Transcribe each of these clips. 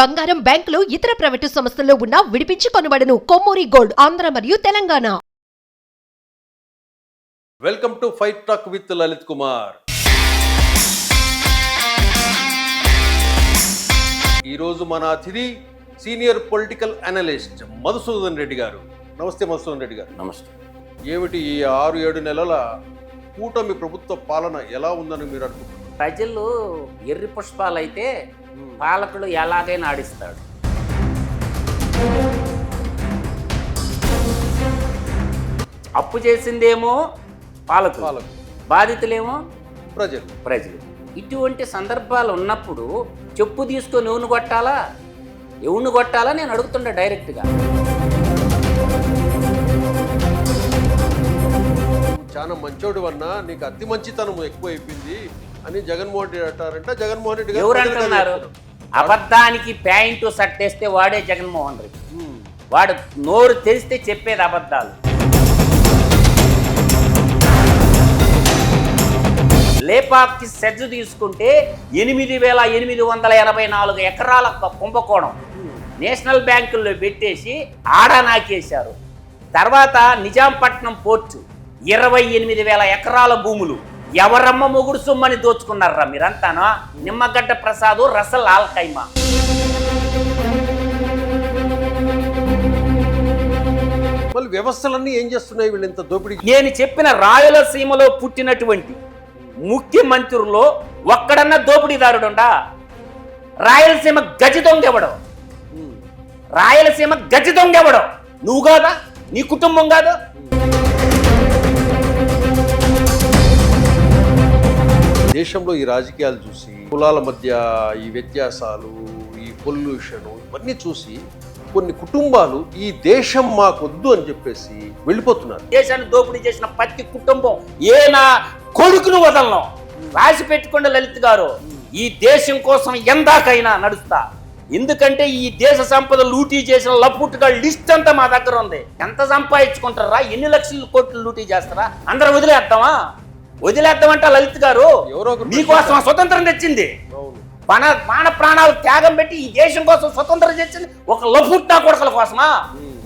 బంగారం, బ్యాంకులు, ఇతర ప్రైవేటు సంస్థల్లో ఉన్న విడిపించి కొనబడును. కొమ్మూరి గోల్డ్, ఆంధ్ర మరియు Telangana. Welcome to fight talk with Lalit Kumar. ఈరోజు మన అతిథి senior political analyst Madhusudan Reddy గారు. నమస్తే మధుసూదన్ రెడ్డి గారు. నమస్తే. ఏమిటి ఈ 6-7 నెలల కూటమి ప్రభుత్వ పాలన ఎలా ఉందని మీరు అనుకుంటున్నారు? ప్రజలు ఎర్రి పుష్పాలైతే పాలకుడు ఎలాగైనా ఆడిస్తాడు. అప్పు చేసిందేమో పాలకులు, బాధితులేమో ప్రజలు. ఇటువంటి సందర్భాలు ఉన్నప్పుడు చెప్పు తీసుకొని ఎవరిని కొట్టాలా నేను అడుగుతుండే డైరెక్ట్గా. చాలా మంచోడు అన్నా, నీకు అతి మంచితనం ఎక్కువ అయిపోయింది అని జగన్మోహన్ రెడ్డి అంటారంట. జగన్మోహన్ రెడ్డి ఎవరు అంటున్నారు? అబద్ధానికి ప్యాంటు సట్టేస్తే వాడే జగన్మోహన్ రెడ్డి. వాడు నోరు తెరిస్తే చెప్పేది అబద్ధాలు. లేపాక్కి సెజ్ తీసుకుంటే 8,884 ఎకరాల కుంభకోణం నేషనల్ బ్యాంకుల్లో పెట్టేసి ఆడా నాకేశారు. తర్వాత నిజాంపట్నం పోర్టు 28,000 ఎకరాల భూములు ఎవరమ్మ మొగుడు సొమ్మని దోచుకున్నారా మీరంతానా? నిమ్మగడ్డ ప్రసాద్, రసల్ ఆల్కైమా. మళ్ళీ వ్యవస్థలన్నీ ఏం చేస్తున్నాయి వీళ్ళు ఇంత దోపిడీ? నేను చెప్పిన రాయలసీమలో పుట్టినటువంటి ముఖ్యమంత్రుల్లో ఒక్కడన్నా దోపిడీదారుడుండా? రాయలసీమ గజ దొంగెవడం? రాయలసీమ గజ దొంగెవడం? నువ్వు కాదా? నీ కుటుంబం కాదా? దేశంలో ఈ రాజకీయాలు చూసి, కులాల మధ్య ఈ వ్యత్యాసాలు, ఈ పొల్యూషన్, ఇవన్నీ చూసి కొన్ని కుటుంబాలు ఈ దేశం మాకొద్దు అని చెప్పేసి వెళ్ళిపోతున్నారు. దేశాన్ని దోపిడీ చేసిన ప్రతి కుటుంబం నా కొడుకును వదలను రాసి పెట్టుకున్న లలిత్ గారు, ఈ దేశం కోసం ఎందాకైనా నడుస్తా. ఎందుకంటే ఈ దేశ సంపద లూటీ చేసిన లప్పుట్టుగా లిస్ట్ అంతా మా దగ్గర ఉంది. ఎంత సంపాదించుకుంటారా? ఎన్ని లక్షల కోట్లు లూటీ చేస్తారా? అందరూ వదిలేద్దామంట లలిత్ గారు. మీకోసం స్వతంత్రం తెచ్చింది, మాన ప్రాణాలు త్యాగం పెట్టి ఈ దేశం కోసం స్వతంత్రం తెచ్చింది ఒక లఫుట్టా కొడకల కోసమా?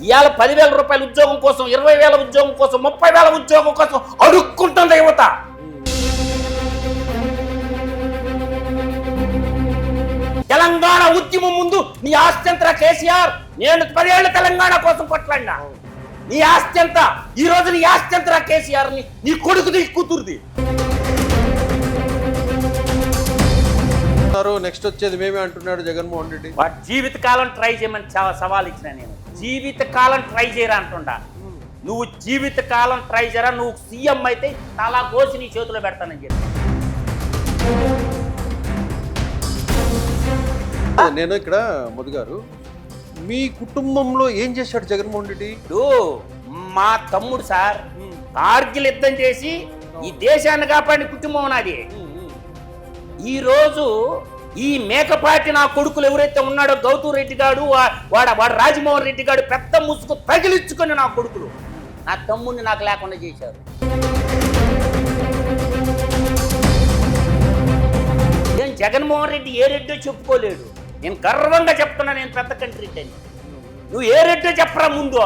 ఇవాళ 10,000 రూపాయల ఉద్యోగం కోసం, 20,000 ఉద్యోగం కోసం, 30,000 ఉద్యోగం కోసం అడుక్కుంటుంది యువత. తెలంగాణ ఉద్యమం ముందు నీ ఆస్తి ఎంత కేసీఆర్? నేను 10 ఏళ్ల తెలంగాణ కోసం కొట్లాడినా. నీ ఆస్తి ఎంత? ఈ రోజు నీ ఆస్తి ఎంత కేసీఆర్? నీ కొడుకుది, కూతురుది. నెక్స్ట్ వచ్చేది మేమే అంటున్నాడు జగన్మోహన్ రెడ్డి. జీవితకాలం ట్రై చేయమని సవాల్ ఇచ్చిన నేను. జీవితకాలం ట్రై చేయరా అంటుండా. నువ్వు జీవితకాలం ట్రై చేయరా, నువ్వు సీఎం అయితే తలా కోసి నీ చేతిలో పెడతానని చెప్పి. నేను ఇక్కడ మధు గారు, మీ కుటుంబంలో ఏం చేశాడు జగన్మోహన్ రెడ్డి? మా తమ్ముడు సార్ కార్గిల్ యుద్ధం చేసి ఈ దేశాన్ని కాపాడిన కుటుంబం నాది. ఈరోజు ఈ మేకపాటి నా కొడుకులు ఎవరైతే ఉన్నాడో, గౌతమ్ రెడ్డి గాడు, వాడు రాజమోహన్ రెడ్డి గాడు, పెద్ద ముసుగు తగిలించుకొని నా కొడుకులు నా తమ్ముడిని నాకు లేకుండా చేశారు. నేను జగన్మోహన్ రెడ్డి ఏ రెడ్డో చెప్పుకోలేడు. నేను గర్వంగా చెప్తున్నా, నేను పెద్ద కంట్రీ రెడ్డి అని. నువ్వు ఏ రెడ్డో చెప్పరా ముందు.